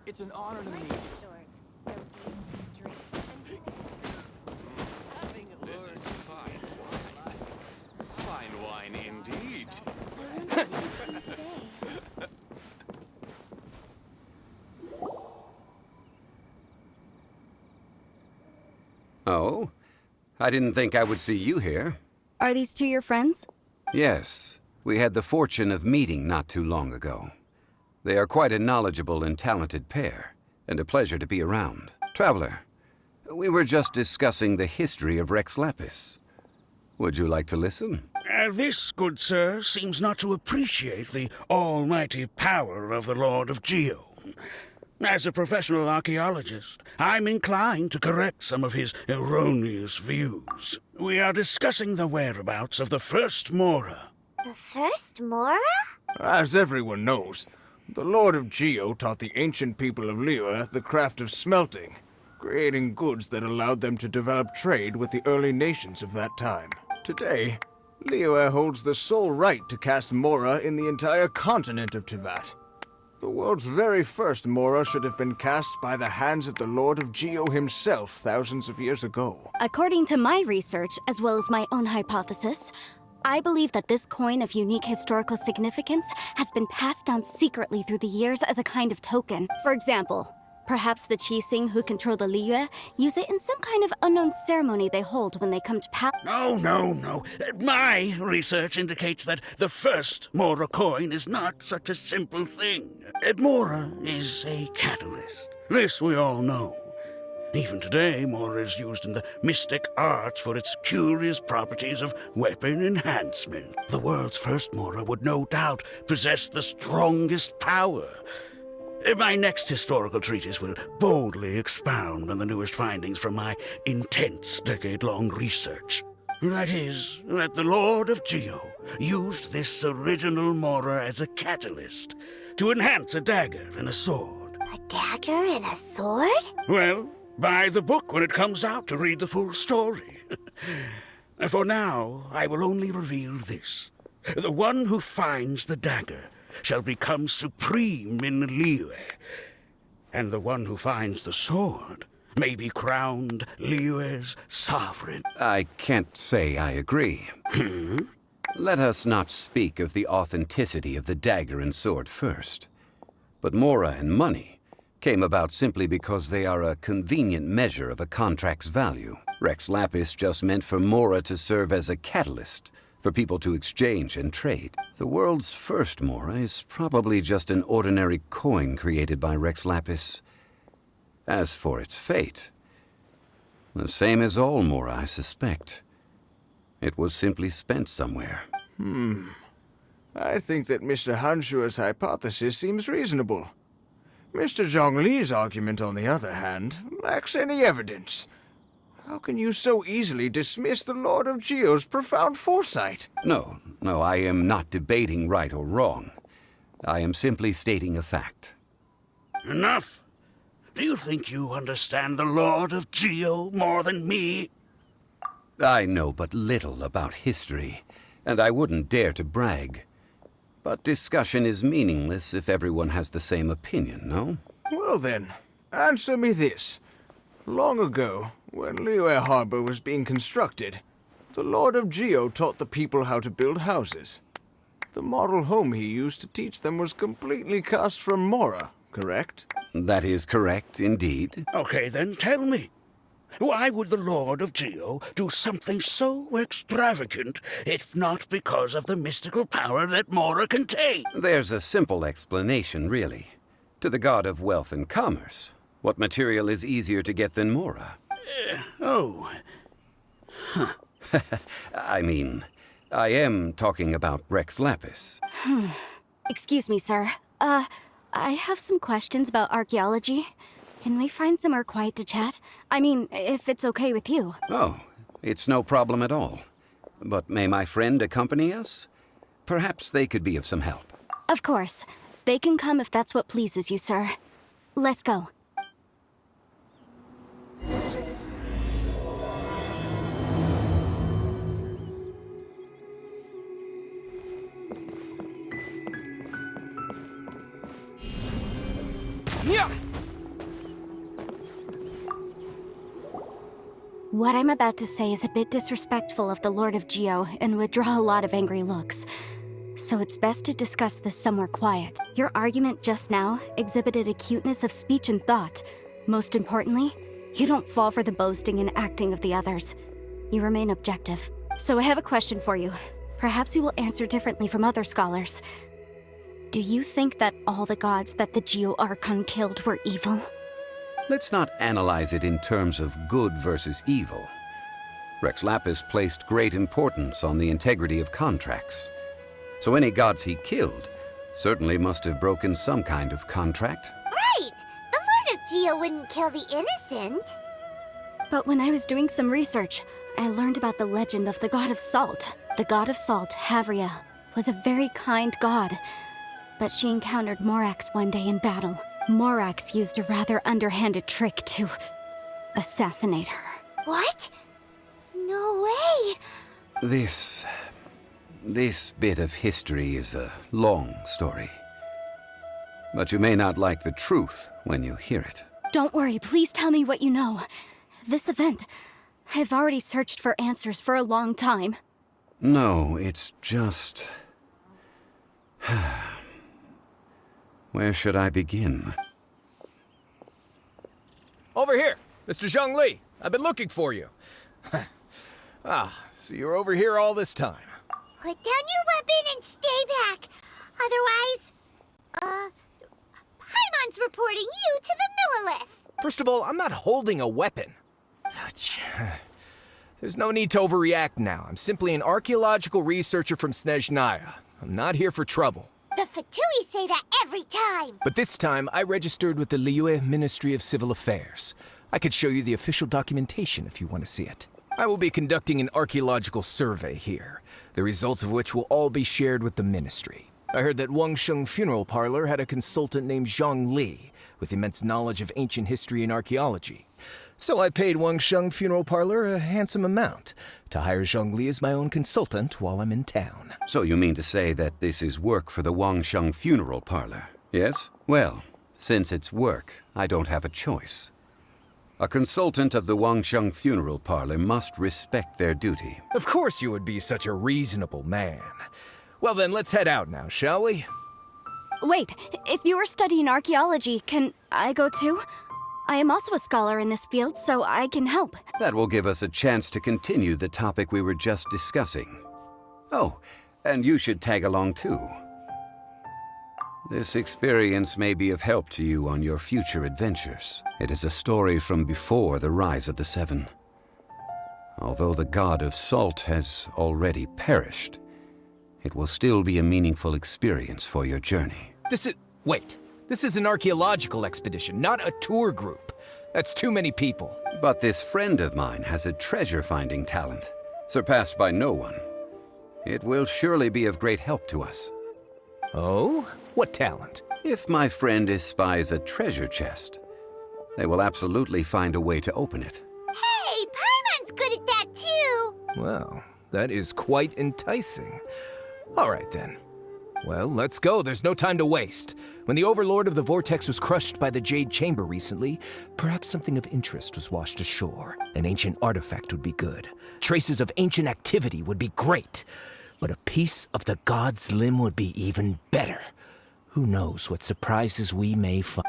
It's an honor to meet. Short, so eat, drink, and This is fine wine. Fine wine indeed. I want to see you today. Oh? I didn't think I would see you here. Are these two your friends? Yes, we had the fortune of meeting not too long ago. They are quite a knowledgeable and talented pair, and a pleasure to be around. Traveler, we were just discussing the history of Rex Lapis. Would you like to listen? This, good sir, seems not to appreciate the almighty power of the Lord of Geo. As a professional archaeologist, I'm inclined to correct some of his erroneous views. We are discussing the whereabouts of the first Mora. The first Mora? As everyone knows, the Lord of Geo taught the ancient people of Liyue the craft of smelting, creating goods that allowed them to develop trade with the early nations of that time. Today, Liyue holds the sole right to cast Mora in the entire continent of Teyvat. The world's very first Mora should have been cast by the hands of the Lord of Geo himself thousands of years ago. According to my research, as well as my own hypothesis, I believe that this coin of unique historical significance has been passed down secretly through the years as a kind of token. For example, perhaps the Qixing who control the Liyue use it in some kind of unknown ceremony they hold when they come to power. No. My research indicates that the first Mora coin is not such a simple thing. Mora is a catalyst. This we all know. Even today, Mora is used in the mystic arts for its curious properties of weapon enhancement. The world's first Mora would no doubt possess the strongest power. My next historical treatise will boldly expound on the newest findings from my intense decade-long research. That is, that the Lord of Geo used this original Mora as a catalyst to enhance a dagger and a sword. A dagger and a sword? Well, buy the book when it comes out to read the full story. For now, I will only reveal this. The one who finds the dagger shall become supreme in Liyue, and the one who finds the sword may be crowned Liyue's sovereign. I can't say I agree. Let us not speak of the authenticity of the dagger and sword first. But Mora and money came about simply because they are a convenient measure of a contract's value. Rex Lapis just meant for Mora to serve as a catalyst for people to exchange and trade. The world's first Mora is probably just an ordinary coin created by Rex Lapis. As for its fate, the same as all Mora, I suspect. It was simply spent somewhere. I think that Mr. Hanshua's hypothesis seems reasonable. Mr. Zhong Li's argument, on the other hand, lacks any evidence. How can you so easily dismiss the Lord of Geo's profound foresight? No, I am not debating right or wrong. I am simply stating a fact. Enough! Do you think you understand the Lord of Geo more than me? I know but little about history, and I wouldn't dare to brag. But discussion is meaningless if everyone has the same opinion, no? Well then, answer me this. Long ago, when Liyue Harbor was being constructed, the Lord of Geo taught the people how to build houses. The model home he used to teach them was completely cast from Mora, correct? That is correct, indeed. Okay, then tell me. Why would the Lord of Geo do something so extravagant if not because of the mystical power that Mora contains? There's a simple explanation, really. To the god of wealth and commerce, what material is easier to get than Mora? I mean, I am talking about Rex Lapis. Excuse me, sir. I have some questions about archaeology. Can we find somewhere quiet to chat? I mean, if it's okay with you. Oh, it's no problem at all. But may my friend accompany us? Perhaps they could be of some help. Of course. They can come if that's what pleases you, sir. Let's go. Yeah! What I'm about to say is a bit disrespectful of the Lord of Geo and would draw a lot of angry looks. So it's best to discuss this somewhere quiet. Your argument just now exhibited acuteness of speech and thought. Most importantly, you don't fall for the boasting and acting of the others. You remain objective. So I have a question for you. Perhaps you will answer differently from other scholars. Do you think that all the gods that the Geo Archon killed were evil? Let's not analyze it in terms of good versus evil. Rex Lapis placed great importance on the integrity of contracts. So any gods he killed certainly must have broken some kind of contract. Right! The Lord of Geo wouldn't kill the innocent. But when I was doing some research, I learned about the legend of the god of salt. The god of salt, Havria, was a very kind god. But she encountered Morax one day in battle. Morax used a rather underhanded trick to assassinate her. What? No way! This bit of history is a long story. But you may not like the truth when you hear it. Don't worry, please tell me what you know. This event, I've already searched for answers for a long time. No, it's just... Where should I begin? Over here, Mr. Zhong Li. I've been looking for you. So you're over here all this time. Put down your weapon and stay back. Otherwise, Paimon's reporting you to the Millilith. First of all, I'm not holding a weapon. There's no need to overreact now. I'm simply an archaeological researcher from Snezhnaya. I'm not here for trouble. The Fatui say that every time. But this time, I registered with the Liyue Ministry of Civil Affairs. I could show you the official documentation if you want to see it. I will be conducting an archaeological survey here, the results of which will all be shared with the ministry. I heard that Wangsheng Funeral Parlor had a consultant named Zhong Li, with immense knowledge of ancient history and archaeology. So I paid Wangsheng Funeral Parlor a handsome amount to hire Zhong Li as my own consultant while I'm in town. So you mean to say that this is work for the Wangsheng Funeral Parlor, yes? Well, since it's work, I don't have a choice. A consultant of the Wangsheng Funeral Parlor must respect their duty. Of course you would be such a reasonable man. Well then, let's head out now, shall we? Wait, if you are studying archaeology, can I go too? I am also a scholar in this field, so I can help. That will give us a chance to continue the topic we were just discussing. Oh, and you should tag along too. This experience may be of help to you on your future adventures. It is a story from before the rise of the Seven. Although the god of salt has already perished, it will still be a meaningful experience for your journey. Wait. This is an archaeological expedition, not a tour group. That's too many people. But this friend of mine has a treasure-finding talent, surpassed by no one. It will surely be of great help to us. Oh? What talent? If my friend espies a treasure chest, they will absolutely find a way to open it. Hey, Paimon's good at that too. Well, that is quite enticing. All right then. Well, let's go. There's no time to waste. When the Overlord of the Vortex was crushed by the Jade Chamber recently, perhaps something of interest was washed ashore. An ancient artifact would be good. Traces of ancient activity would be great. But a piece of the god's limb would be even better. Who knows what surprises we may find.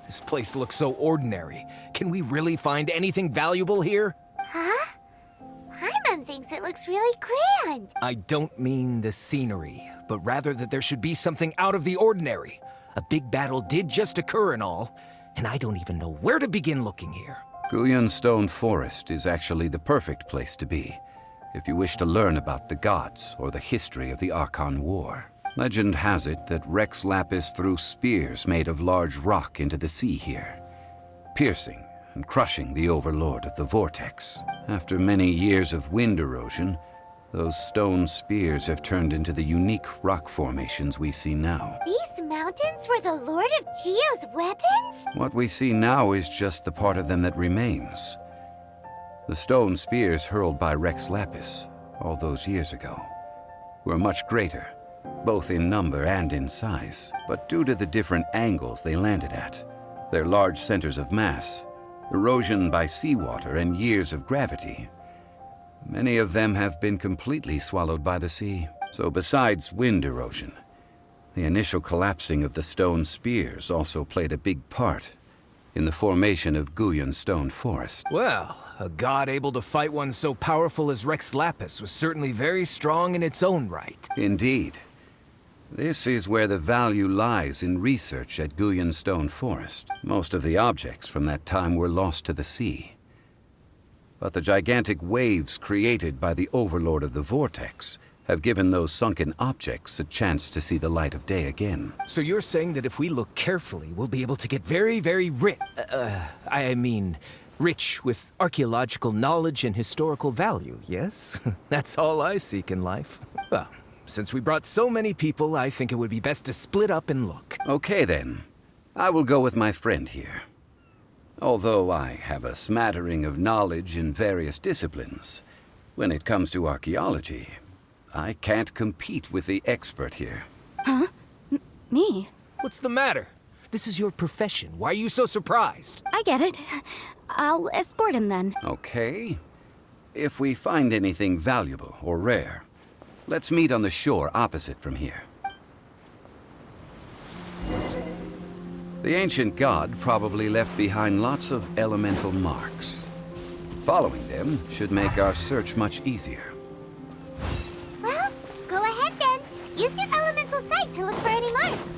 This place looks so ordinary. Can we really find anything valuable here? Huh? Paimon thinks it looks really grand. I don't mean the scenery, but rather that there should be something out of the ordinary. A big battle did just occur and all, and I don't even know where to begin looking here. Guyan Stone Forest is actually the perfect place to be, if you wish to learn about the gods or the history of the Archon War. Legend has it that Rex Lapis threw spears made of large rock into the sea here, piercing and crushing the Overlord of the Vortex. After many years of wind erosion, those stone spears have turned into the unique rock formations we see now. These mountains were the Lord of Geo's weapons? What we see now is just the part of them that remains. The stone spears hurled by Rex Lapis all those years ago were much greater, both in number and in size. But due to the different angles they landed at, their large centers of mass, erosion by seawater, and years of gravity, many of them have been completely swallowed by the sea. So besides wind erosion, the initial collapsing of the stone spears also played a big part in the formation of Guyon's stone forest. Well, a god able to fight one so powerful as Rex Lapis was certainly very strong in its own right. Indeed. This is where the value lies in research at Guyon's stone forest. Most of the objects from that time were lost to the sea. But the gigantic waves created by the Overlord of the Vortex have given those sunken objects a chance to see the light of day again. So you're saying that if we look carefully, we'll be able to get very, very rich, rich with archaeological knowledge and historical value, yes? That's all I seek in life. Well, since we brought so many people, I think it would be best to split up and look. Okay then. I will go with my friend here. Although I have a smattering of knowledge in various disciplines, when it comes to archaeology, I can't compete with the expert here. Huh? Me? What's the matter? This is your profession. Why are you so surprised? I get it. I'll escort him then. Okay. If we find anything valuable or rare, let's meet on the shore opposite from here. The ancient god probably left behind lots of elemental marks. Following them should make our search much easier. Well, go ahead then. Use your elemental sight to look for any marks.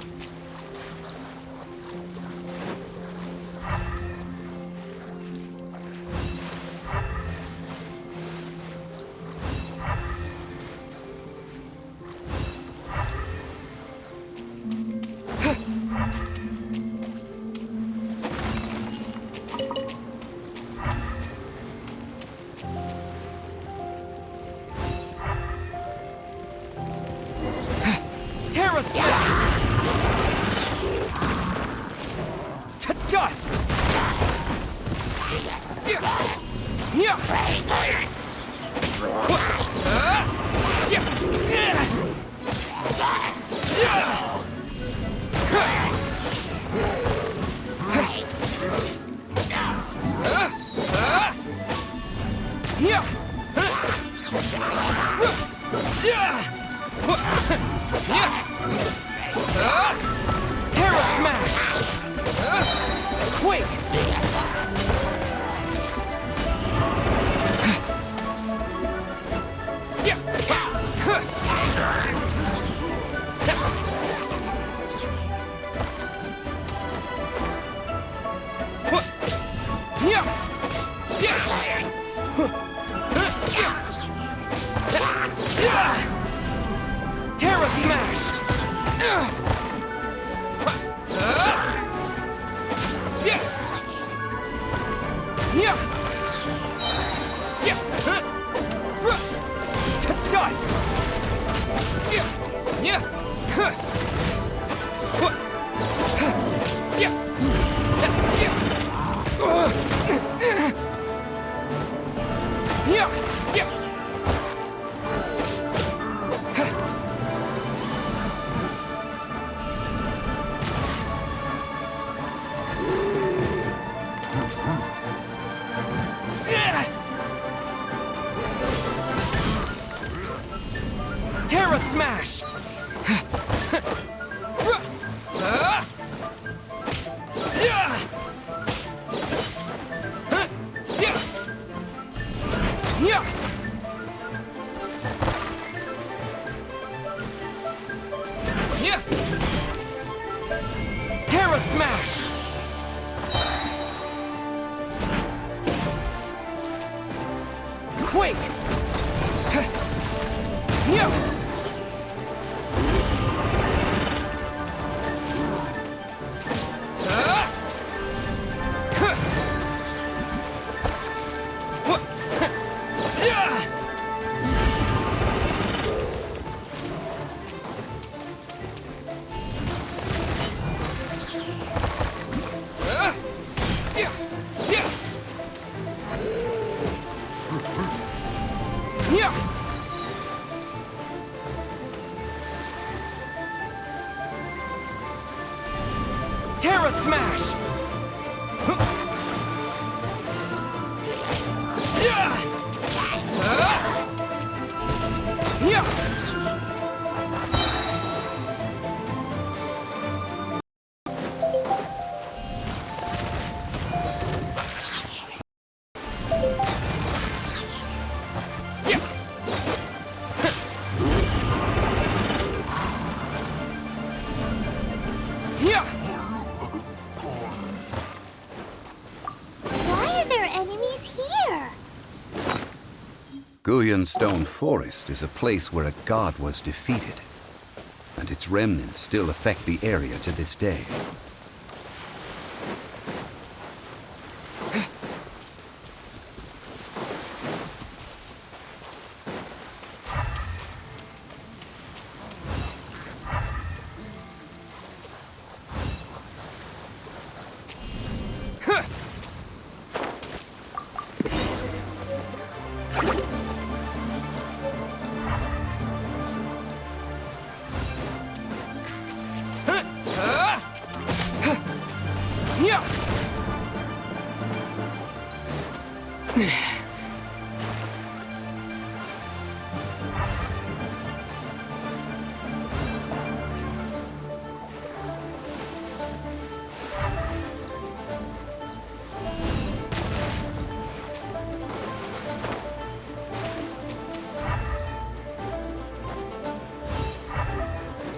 Terra Smash! To dust! Terra Smash! Quake! Terra Smash! To dust! Terra Smash! Terra Smash! Quake! Terra Smash! Yeah! Why are there enemies here? Guyan Stone Forest is a place where a god was defeated, and its remnants still affect the area to this day.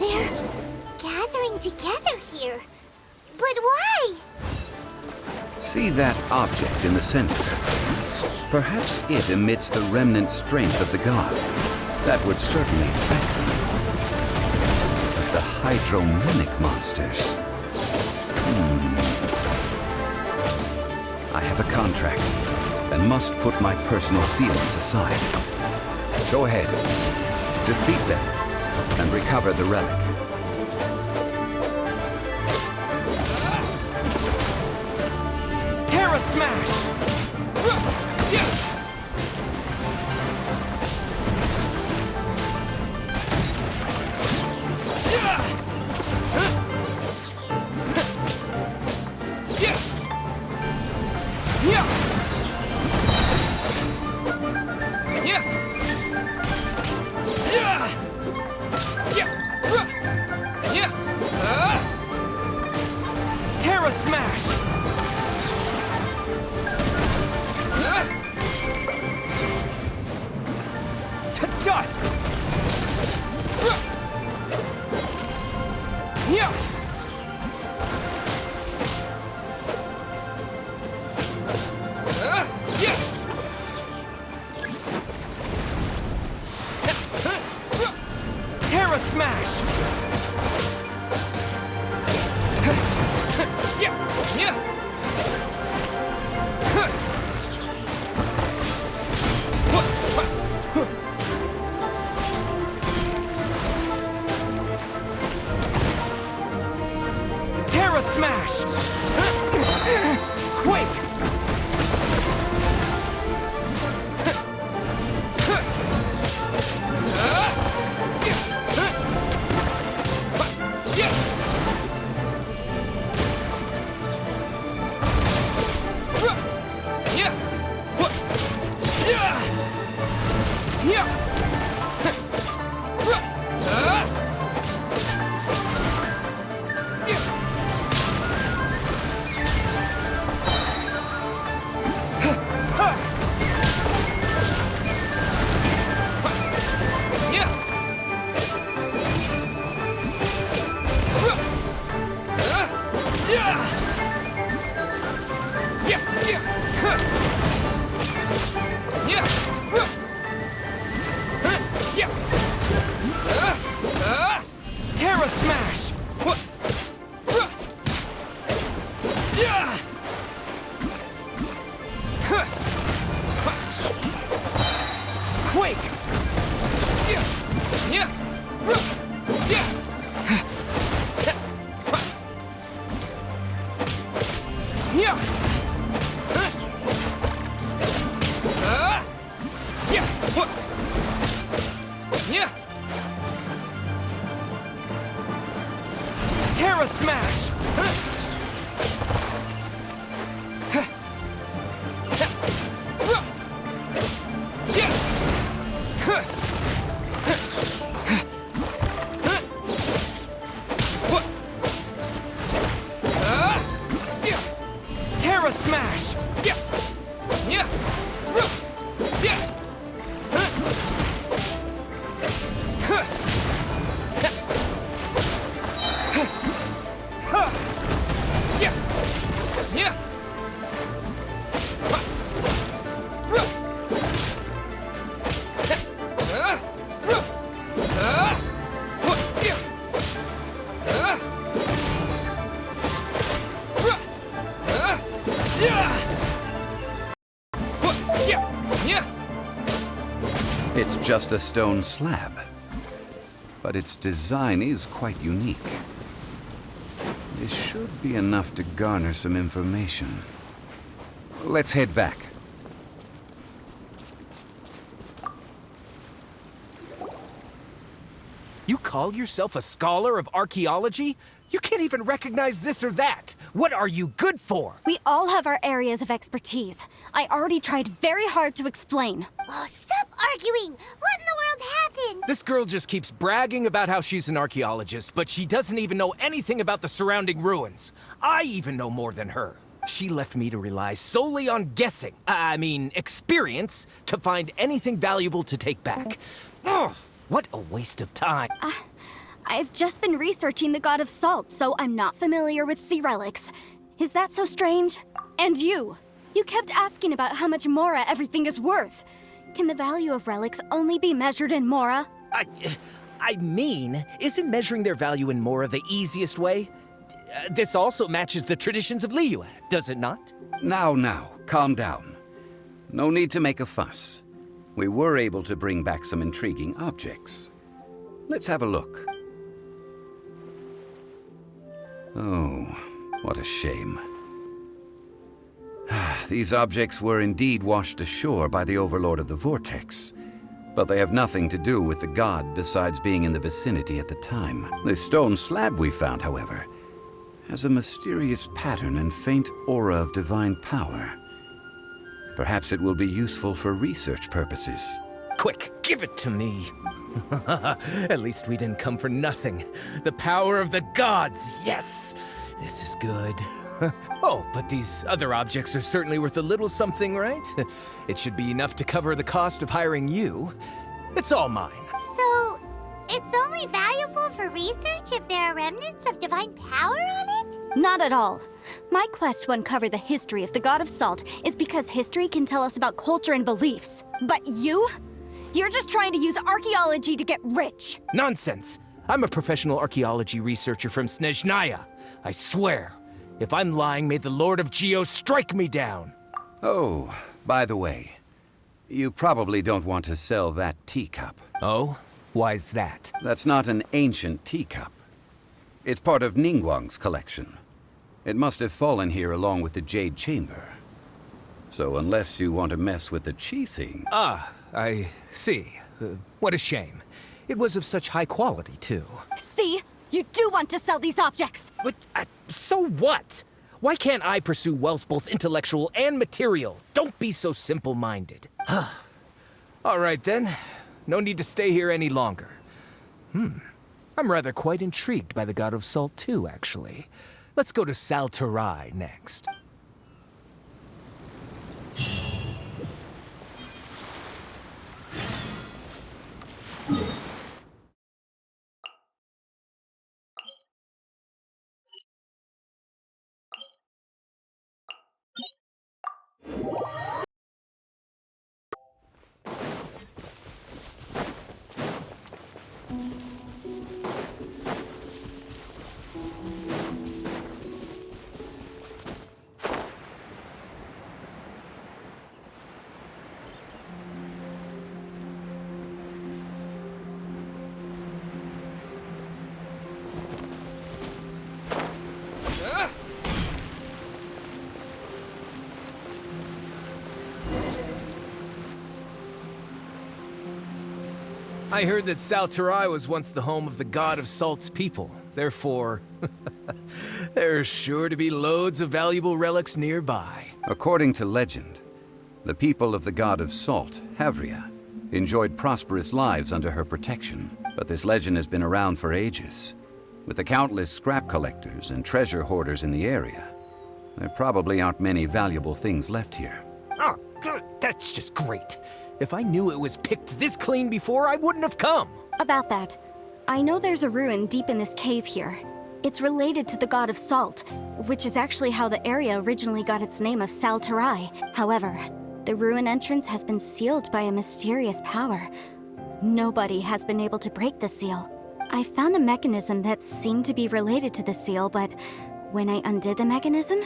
They're gathering together here. But why? See that object in the center? Perhaps it emits the remnant strength of the god. That would certainly attract them. But the hydromimic monsters... I have a contract, and must put my personal feelings aside. Go ahead. Defeat them, and recover the relic. Terra Smash! Terra Smash! To dust! Yeah! Terra Smash! Terra Smash! Quake! Terra Smash! Quake! Terra Smash! Smash! Yeah! Yeah! Yeah! It's just a stone slab, but its design is quite unique. This should be enough to garner some information. Let's head back. You call yourself a scholar of archaeology? You can't even recognize this or that. What are you good for? We all have our areas of expertise. I already tried very hard to explain. Oh, stop arguing! What in the world happened? This girl just keeps bragging about how she's an archaeologist, but she doesn't even know anything about the surrounding ruins. I even know more than her. She left me to rely solely on guessing, experience, to find anything valuable to take back. Ugh, what a waste of time. I've just been researching the god of salt, so I'm not familiar with sea relics. Is that so strange? And you kept asking about how much Mora everything is worth. Can the value of relics only be measured in Mora? Isn't measuring their value in Mora the easiest way? This also matches the traditions of Liyue, does it not? Now, calm down. No need to make a fuss. We were able to bring back some intriguing objects. Let's have a look. Oh, what a shame. These objects were indeed washed ashore by the Overlord of the Vortex, but they have nothing to do with the god besides being in the vicinity at the time. This stone slab we found, however, has a mysterious pattern and faint aura of divine power. Perhaps it will be useful for research purposes. Quick, give it to me. At least we didn't come for nothing. The power of the gods, yes! This is good. Oh, but these other objects are certainly worth a little something, right? It should be enough to cover the cost of hiring you. It's all mine. So, it's only valuable for research if there are remnants of divine power on it? Not at all. My quest to uncover the history of the god of salt is because history can tell us about culture and beliefs. But you're just trying to use archaeology to get rich. Nonsense! I'm a professional archaeology researcher from Snezhnaya. I swear, if I'm lying, may the Lord of Geo strike me down. Oh, by the way, you probably don't want to sell that teacup. Oh? Why's that? That's not an ancient teacup. It's part of Ningguang's collection. It must have fallen here along with the Jade Chamber. So unless you want to mess with the Qixing... Ah, I see. What a shame. It was of such high quality, too. See? You do want to sell these objects! But, so what? Why can't I pursue wealth both intellectual and material? Don't be so simple-minded. All right, then. No need to stay here any longer. I'm rather quite intrigued by the God of Salt, too, actually. Let's go to Sal Flore next. I heard that Sal Flore was once the home of the God of Salt's people. Therefore, there's sure to be loads of valuable relics nearby. According to legend, the people of the God of Salt, Havria, enjoyed prosperous lives under her protection. But this legend has been around for ages. With the countless scrap collectors and treasure hoarders in the area, There probably aren't many valuable things left here. Oh, good. That's just great. If I knew it was picked this clean before, I wouldn't have come. About that, I know there's a ruin deep in this cave here. It's related to the god of salt, which is actually how the area originally got its name of Sal Flore. However, the ruin entrance has been sealed by a mysterious power. Nobody has been able to break the seal. I found a mechanism that seemed to be related to the seal, but when I undid the mechanism,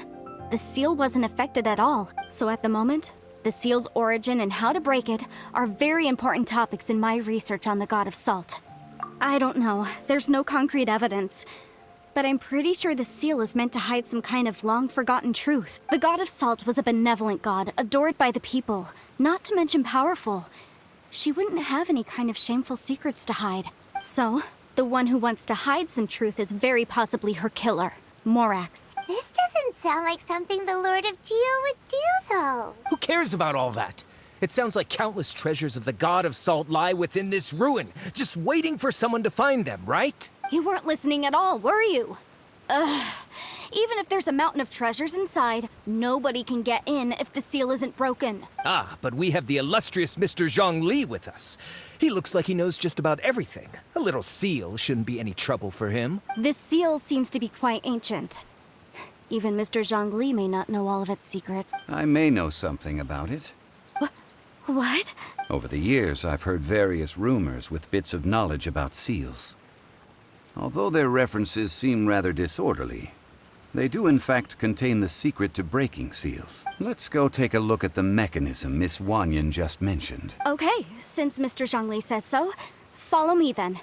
the seal wasn't affected at all. So at the moment, the seal's origin and how to break it are very important topics in my research on the god of salt. I don't know, there's no concrete evidence, but I'm pretty sure the seal is meant to hide some kind of long-forgotten truth. The god of salt was a benevolent god, adored by the people, not to mention powerful. She wouldn't have any kind of shameful secrets to hide. So, the one who wants to hide some truth is very possibly her killer, Morax. This doesn't sound like something the Lord of Geo would do, though. Who cares about all that? It sounds like countless treasures of the god of salt lie within this ruin, just waiting for someone to find them, right? You weren't listening at all, were you? Ugh. Even if there's a mountain of treasures inside, nobody can get in if the seal isn't broken. Ah, but we have the illustrious Mr. Zhong Li with us. He looks like he knows just about everything. A little seal shouldn't be any trouble for him. This seal seems to be quite ancient. Even Mr. Zhong Li may not know all of its secrets. I may know something about it. What? Over the years, I've heard various rumors with bits of knowledge about seals. Although their references seem rather disorderly, they do in fact contain the secret to breaking seals. Let's go take a look at the mechanism Miss Wanyan just mentioned. Okay, since Mr. Zhong Li says so, follow me then.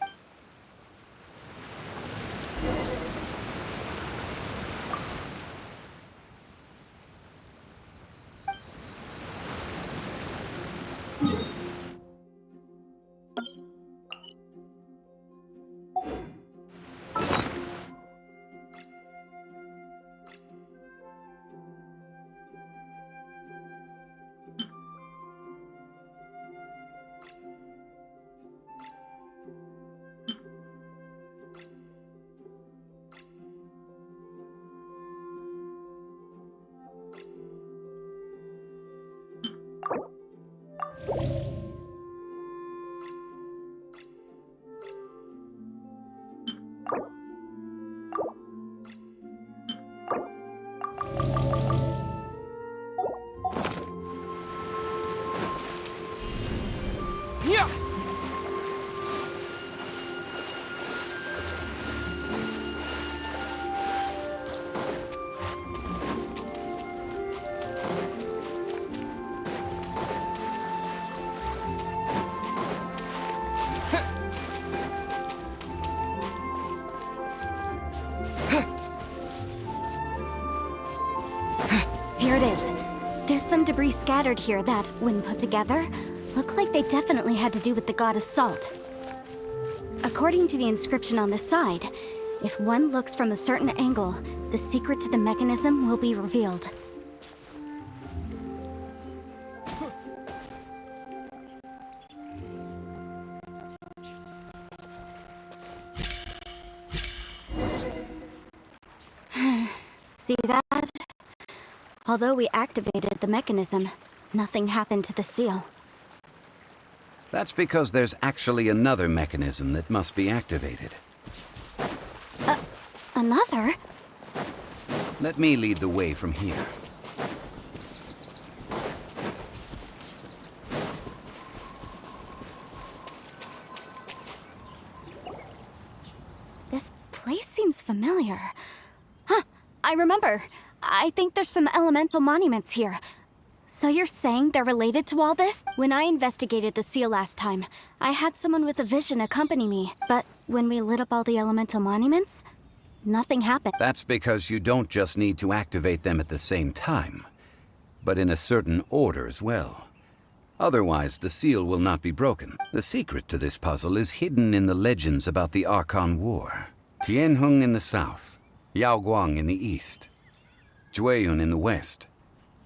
Yeah! Here it is. There's some debris scattered here that, when put together, look like they definitely had to do with the god of salt. According to the inscription on the side, if one looks from a certain angle, the secret to the mechanism will be revealed. See that? Although we activated the mechanism, nothing happened to the seal. That's because there's actually another mechanism that must be activated. Another? Let me lead the way from here. This place seems familiar. Huh, I remember. I think there's some elemental monuments here. So you're saying they're related to all this? When I investigated the seal last time, I had someone with a vision accompany me. But when we lit up all the elemental monuments, nothing happened. That's because you don't just need to activate them at the same time, but in a certain order as well. Otherwise, the seal will not be broken. The secret to this puzzle is hidden in the legends about the Archon War. Tianheng in the south, Yaoguang in the east, Jueyun in the west,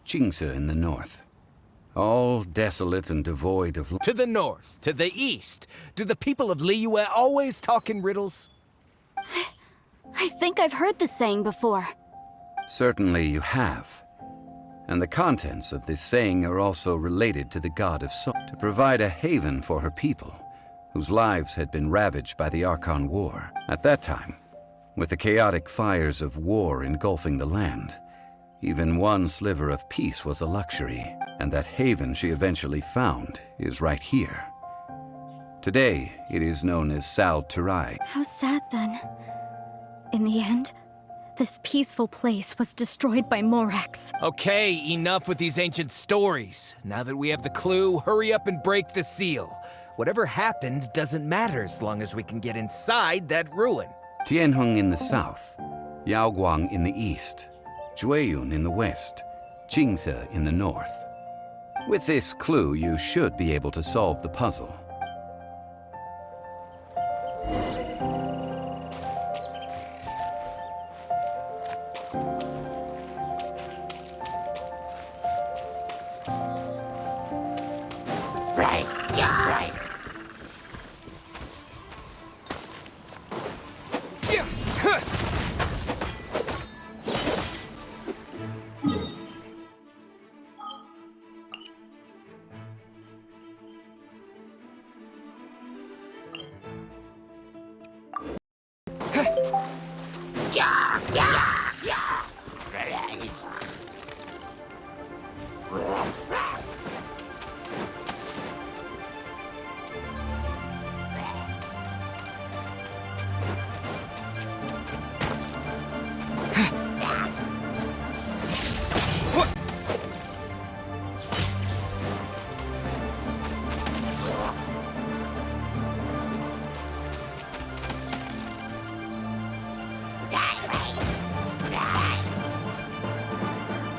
Qingse in the north. All desolate and devoid of... To the north, to the east. Do the people of Liyue always talk in riddles? I think I've heard this saying before. Certainly you have. And the contents of this saying are also related to the god of song, to provide a haven for her people, whose lives had been ravaged by the Archon War. At that time, with the chaotic fires of war engulfing the land, even one sliver of peace was a luxury, and that haven she eventually found is right here. Today, it is known as Sal Flore. How sad then. In the end, this peaceful place was destroyed by Morax. Okay, enough with these ancient stories. Now that we have the clue, hurry up and break the seal. Whatever happened doesn't matter as long as we can get inside that ruin. Tianheng in the south, Yaoguang in the east, Jueyun in the west, Jingze in the north. With this clue, you should be able to solve the puzzle.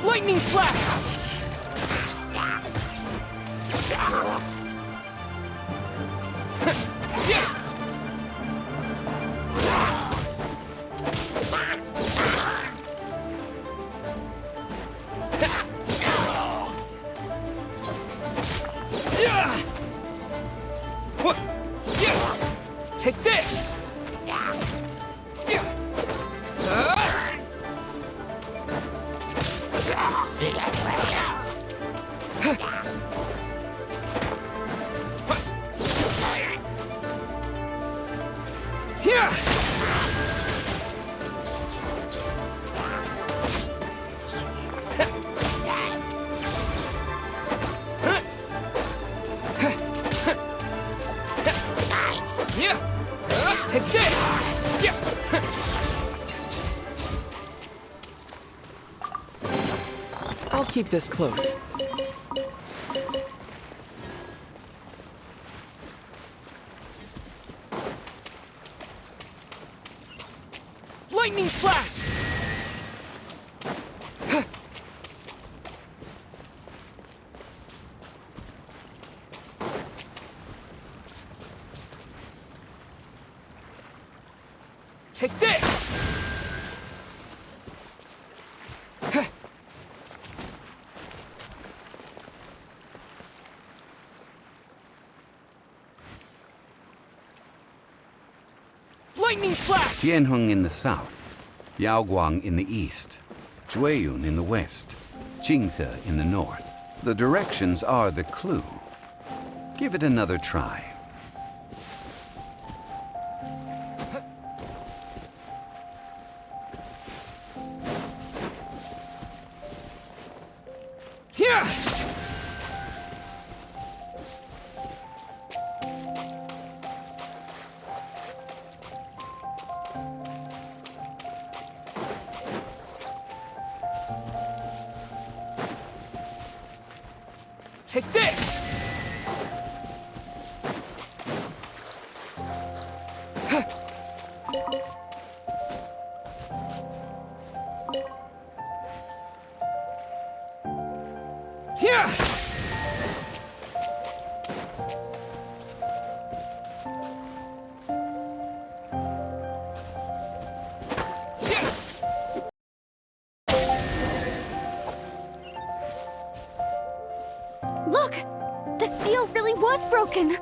Lightning slash! Take this! Take this! I'll keep this close. Lightning slash! Take this! Lightning slash! Tianheng in the south, Yaoguang in the east, Jueyun in the west, Jingze in the north. The directions are the clue. Give it another try. Here! Take this! Here! Look! The seal really was broken!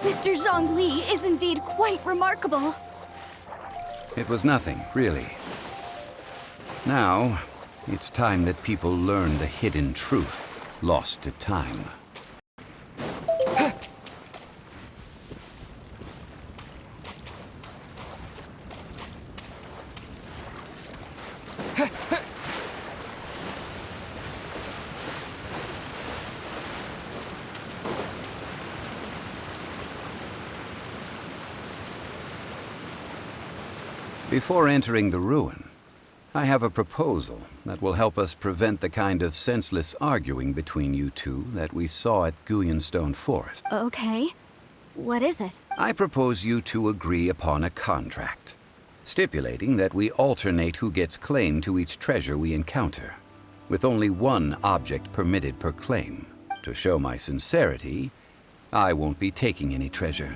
Mr. Zhong Li is indeed quite remarkable. It was nothing, really. Now, it's time that people learn the hidden truth lost to time. Before entering the ruin, I have a proposal that will help us prevent the kind of senseless arguing between you two that we saw at Guyonstone Forest. Okay. What is it? I propose you two agree upon a contract, stipulating that we alternate who gets claim to each treasure we encounter, with only one object permitted per claim. To show my sincerity, I won't be taking any treasure.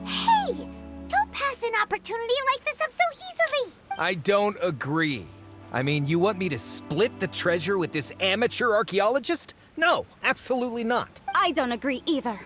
Hey! Don't pass an opportunity like this up so easily! I don't agree. I mean, you want me to split the treasure with this amateur archaeologist? No, absolutely not. I don't agree either.